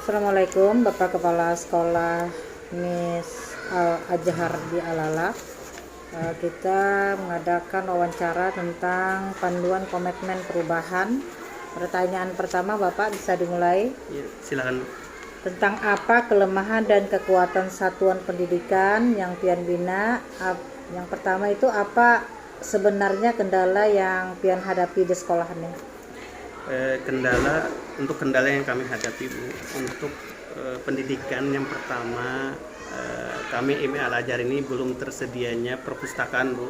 Assalamualaikum Bapak Kepala Sekolah Miss Al-Azhar di Alala. Kita mengadakan wawancara tentang panduan komitmen perubahan. Pertanyaan pertama Bapak bisa dimulai. Ya, silakan. Tentang apa kelemahan dan kekuatan satuan pendidikan yang Pian bina? Yang pertama itu apa sebenarnya kendala yang Pian hadapi di sekolah ini? Kendala yang kami hadapi Bu, untuk pendidikan yang pertama, kami IMI Al-Azhar ini belum tersedianya perpustakaan Bu.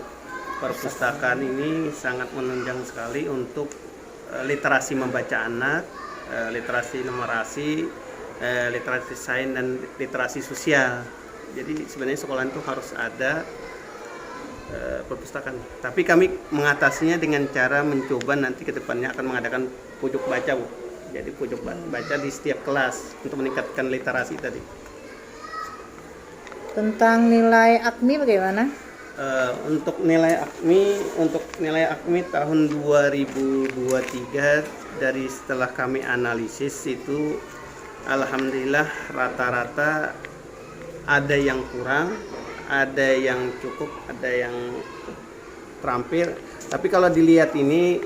Perpustakaan ini sangat menunjang sekali untuk literasi membaca anak, literasi numerasi, literasi sains dan literasi sosial. Jadi sebenarnya sekolah itu harus ada perpustakaan. Tapi kami mengatasinya dengan cara mencoba nanti ke depannya akan mengadakan pojok baca Bu. Jadi pojok baca di setiap kelas untuk meningkatkan literasi tadi. Tentang nilai AKMI bagaimana? Untuk nilai AKMI tahun 2023 dari setelah kami analisis itu alhamdulillah rata-rata ada yang kurang, ada yang cukup, ada yang terampil. Tapi kalau dilihat ini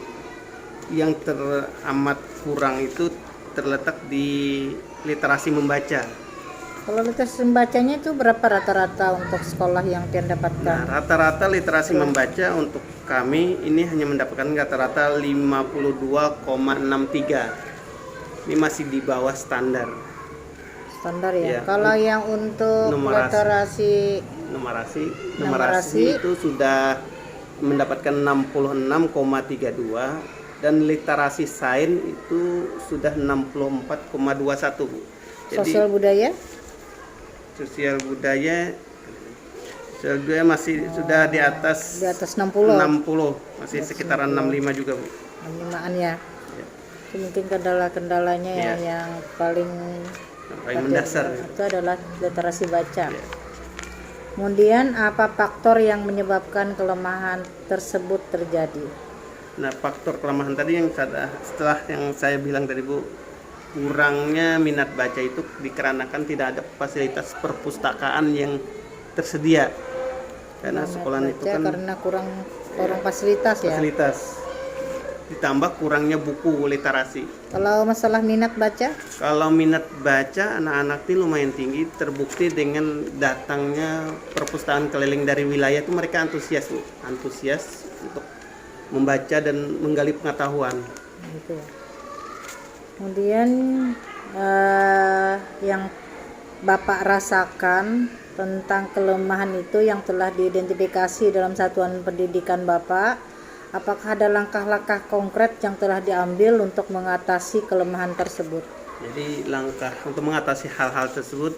yang teramat kurang itu terletak di literasi membaca. Kalau literasi membacanya itu berapa rata-rata untuk sekolah yang Pian dapatkan? Nah, rata-rata literasi membaca untuk kami ini hanya mendapatkan rata-rata 52,63. Ini masih di bawah standar. Standar ya. Ya. Kalau yang untuk numerasi itu sudah mendapatkan 66,32 dan literasi sains itu sudah 64,21 Bu. Jadi sosial budaya masih sudah di atas 60 masih sekitaran 65 juga Bu. 65-an ya. Itu mungkin kendalanya Ya. yang paling mendasar itu adalah literasi baca. Ya. Kemudian apa faktor yang menyebabkan kelemahan tersebut terjadi? Nah, faktor kelemahan tadi yang setelah yang saya bilang tadi Bu, kurangnya minat baca itu dikarenakan tidak ada fasilitas perpustakaan yang tersedia. Karena sekolah itu kan karena kurang fasilitas ya. Ditambah kurangnya buku literasi. Kalau masalah minat baca? Kalau minat baca anak-anak ini lumayan tinggi, terbukti dengan datangnya perpustakaan keliling dari wilayah itu mereka antusias untuk membaca dan menggali pengetahuan. Gitu. Kemudian yang Bapak rasakan tentang kelemahan itu yang telah diidentifikasi dalam satuan pendidikan Bapak, apakah ada langkah-langkah konkret yang telah diambil untuk mengatasi kelemahan tersebut? Jadi langkah untuk mengatasi hal-hal tersebut,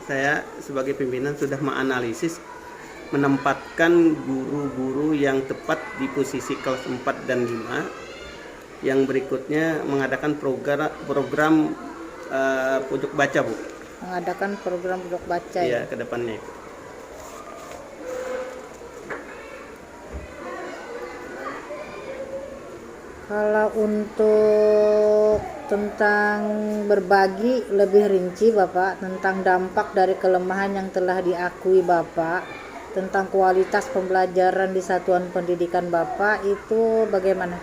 saya sebagai pimpinan sudah menganalisis, menempatkan guru-guru yang tepat di posisi kelas 4 dan 5. Yang berikutnya mengadakan program pojok baca Bu. Mengadakan program pojok baca ya ke depannya. Kalau untuk tentang berbagi lebih rinci Bapak tentang dampak dari kelemahan yang telah diakui Bapak tentang kualitas pembelajaran di satuan pendidikan Bapak itu bagaimana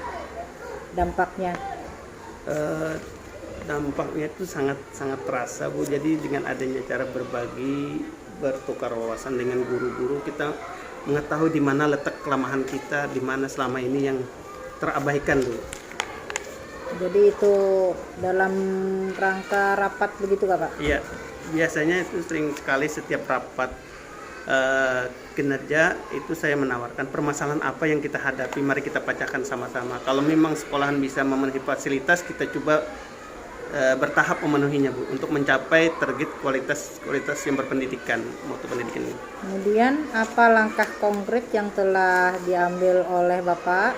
dampaknya? Dampaknya itu sangat terasa Bu. Jadi dengan adanya cara berbagi, bertukar wawasan dengan guru-guru, kita mengetahui di mana letak kelemahan kita, di mana selama ini yang terabaikan Bu. Jadi itu dalam rangka rapat begitu Pak? Iya, biasanya itu sering sekali setiap rapat kinerja itu saya menawarkan permasalahan apa yang kita hadapi, mari kita pecahkan sama-sama. Kalau memang sekolahan bisa memenuhi fasilitas, kita coba bertahap memenuhinya Bu, untuk mencapai target kualitas yang berpendidikan, mutu pendidikan ini. Kemudian apa langkah konkret yang telah diambil oleh Bapak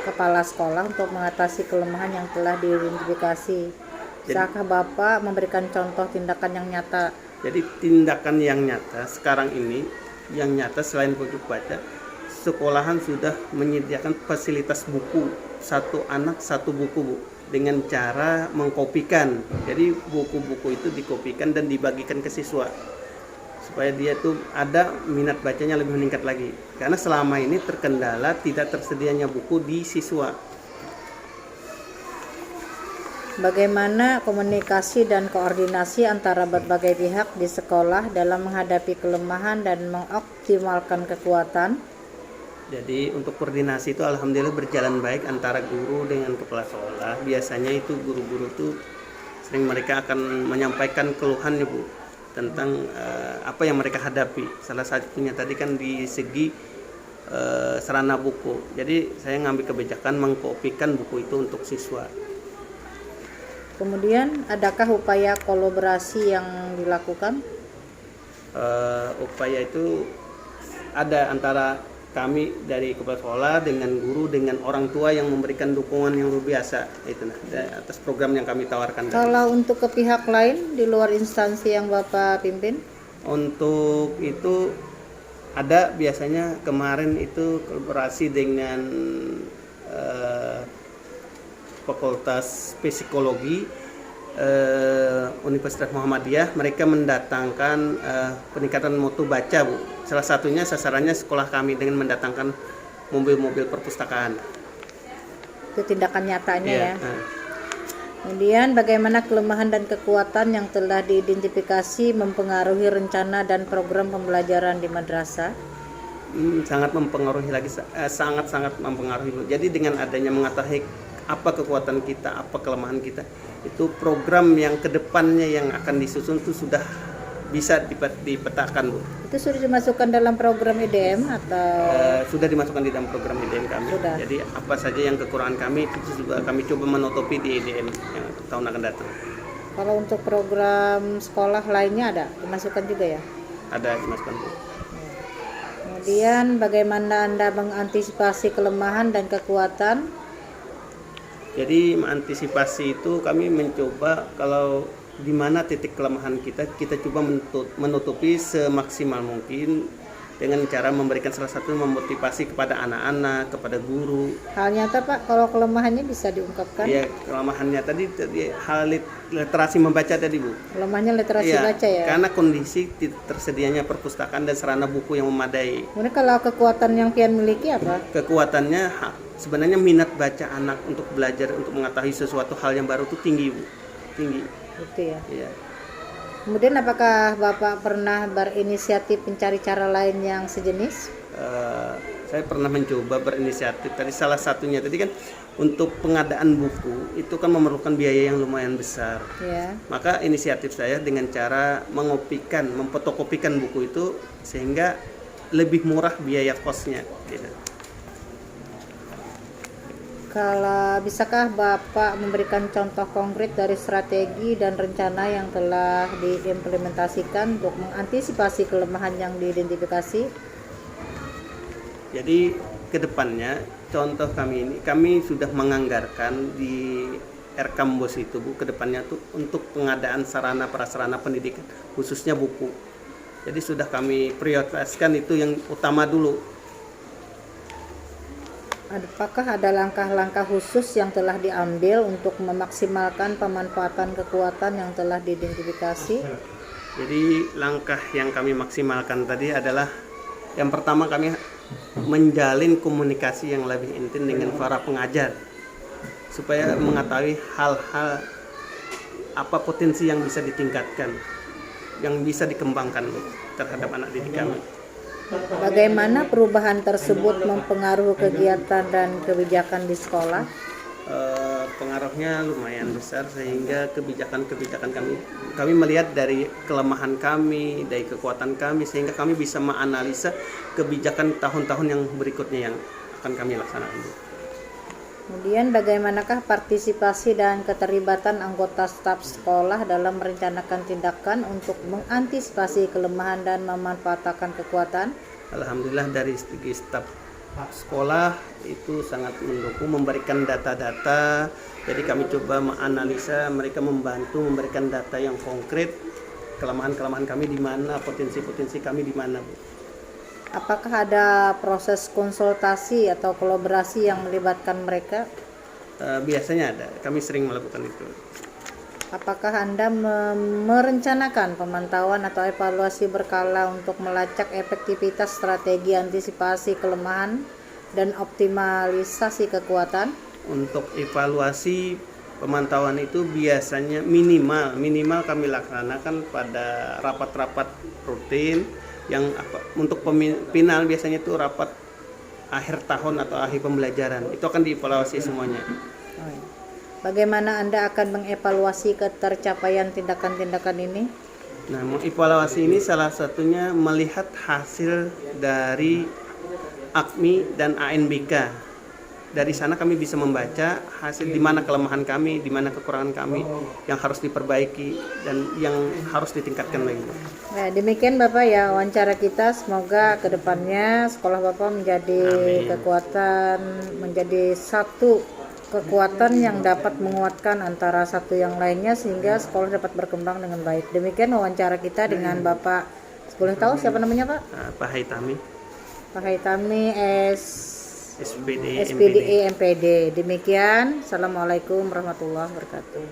Kepala Sekolah untuk mengatasi kelemahan yang telah diidentifikasi? Bisakah Bapak memberikan contoh tindakan yang nyata? Jadi tindakan yang nyata sekarang ini, yang nyata selain pojok baca, sekolahan sudah menyediakan fasilitas buku, satu anak satu buku Bu. dengan cara mengkopikan. Jadi buku-buku itu dikopikan dan dibagikan ke siswa supaya dia tuh ada minat bacanya lebih meningkat lagi. Karena selama ini terkendala tidak tersedianya buku di siswa. Bagaimana komunikasi dan koordinasi antara berbagai pihak di sekolah dalam menghadapi kelemahan dan mengoptimalkan kekuatan? Jadi untuk koordinasi itu alhamdulillah berjalan baik antara guru dengan kepala sekolah. Biasanya itu guru-guru tuh sering mereka akan menyampaikan keluhan ya Bu tentang apa yang mereka hadapi. Salah satunya tadi kan di segi sarana buku. Jadi saya ngambil kebijakan mengkopikan buku itu untuk siswa. Kemudian adakah upaya kolaborasi yang dilakukan? Upaya itu ada antara kami dari kepala sekolah dengan guru dengan orang tua yang memberikan dukungan yang luar biasa itu atas program yang kami tawarkan. Kalau untuk ke pihak lain di luar instansi yang Bapak pimpin? Untuk itu ada biasanya kemarin itu kolaborasi dengan Fakultas Psikologi Universitas Muhammadiyah. Mereka mendatangkan peningkatan mutu baca Bu. Salah satunya sasarannya sekolah kami dengan mendatangkan mobil-mobil perpustakaan. Itu tindakan nyatanya Iya, ya. Kemudian bagaimana kelemahan dan kekuatan yang telah diidentifikasi mempengaruhi rencana dan program pembelajaran di madrasah? Sangat mempengaruhi lagi, sangat-sangat mempengaruhi Bu. Jadi dengan adanya mengetahui apa kekuatan kita, apa kelemahan kita, itu program yang kedepannya yang akan disusun itu sudah bisa dipetakan Bu. Itu sudah dimasukkan dalam program IDM atau? Sudah dimasukkan di dalam program IDM kami. Sudah. Jadi apa saja yang kekurangan kami itu juga kami coba menutupi di IDM yang tahun akan datang. Kalau untuk program sekolah lainnya ada dimasukkan juga ya? Ada dimasukkan Bu. Kemudian bagaimana Anda mengantisipasi kelemahan dan kekuatan? Jadi mengantisipasi itu kami mencoba kalau di mana titik kelemahan kita coba menutupi semaksimal mungkin dengan cara memberikan salah satu memotivasi kepada anak-anak, kepada guru. Hal nyata Pak, kalau kelemahannya bisa diungkapkan? Iya, kelemahannya tadi hal literasi membaca tadi Bu. Kelemahannya literasi Iya, baca ya? karena kondisi tersedianya perpustakaan dan sarana buku yang memadai. Kemudian kalau kekuatan yang Pian miliki apa? Kekuatannya sebenarnya minat baca anak untuk belajar, untuk mengetahui sesuatu hal yang baru itu tinggi Bu. Tinggi. Gitu ya. Iya. Kemudian apakah Bapak pernah berinisiatif mencari cara lain yang sejenis? Saya pernah mencoba berinisiatif. Tadi salah satunya tadi kan untuk pengadaan buku itu kan memerlukan biaya yang lumayan besar. Ya. Maka inisiatif saya dengan cara memfotokopikan buku itu sehingga lebih murah biaya kosnya. Gitu. Kalau bisakah Bapak memberikan contoh konkret dari strategi dan rencana yang telah diimplementasikan untuk mengantisipasi kelemahan yang diidentifikasi? Jadi kedepannya contoh kami ini kami sudah menganggarkan di RKambos itu Bu kedepannya tuh untuk pengadaan sarana prasarana pendidikan khususnya buku. Jadi sudah kami prioritaskan itu yang utama dulu. Apakah ada langkah-langkah khusus yang telah diambil untuk memaksimalkan pemanfaatan kekuatan yang telah diidentifikasi? Jadi langkah yang kami maksimalkan tadi adalah yang pertama kami menjalin komunikasi yang lebih intim dengan para pengajar supaya mengetahui hal-hal apa potensi yang bisa ditingkatkan, yang bisa dikembangkan terhadap anak didik kami. Bagaimana perubahan tersebut mempengaruhi kegiatan dan kebijakan di sekolah? Pengaruhnya lumayan besar sehingga kebijakan-kebijakan kami melihat dari kelemahan kami, dari kekuatan kami sehingga kami bisa menganalisa kebijakan tahun-tahun yang berikutnya yang akan kami laksanakan. Kemudian bagaimanakah partisipasi dan keterlibatan anggota staf sekolah dalam merencanakan tindakan untuk mengantisipasi kelemahan dan memanfaatkan kekuatan? Alhamdulillah dari segi staf sekolah itu sangat mendukung, memberikan data-data. Jadi kami coba menganalisa, mereka membantu memberikan data yang konkret, kelemahan-kelemahan kami di mana, potensi-potensi kami di mana, Bu. Apakah ada proses konsultasi atau kolaborasi yang melibatkan mereka? biasanya ada, kami sering melakukan itu. Apakah Anda merencanakan pemantauan atau evaluasi berkala untuk melacak efektivitas strategi antisipasi kelemahan dan optimalisasi kekuatan? Untuk evaluasi pemantauan itu biasanya minimal kami laksanakan pada rapat-rapat rutin yang untuk final biasanya itu rapat akhir tahun atau akhir pembelajaran. Itu akan dievaluasi semuanya. Oh, iya. Bagaimana Anda akan mengevaluasi ketercapaian tindakan-tindakan ini? Nah, mengevaluasi ini salah satunya melihat hasil dari AKMI dan ANBK. Dari sana kami bisa membaca hasil di mana kelemahan kami, di mana kekurangan kami yang harus diperbaiki dan yang harus ditingkatkan lagi. Nah, demikian Bapak ya wawancara kita. Semoga kedepannya sekolah Bapak menjadi kekuatan, menjadi satu kekuatan yang dapat menguatkan antara satu yang lainnya sehingga sekolah dapat berkembang dengan baik. Demikian wawancara kita dengan Bapak. Boleh tahu siapa namanya Pak? Pak Haitami, Pak Haitami SPD, SPDE MPD. Demikian. Assalamualaikum warahmatullahi wabarakatuh.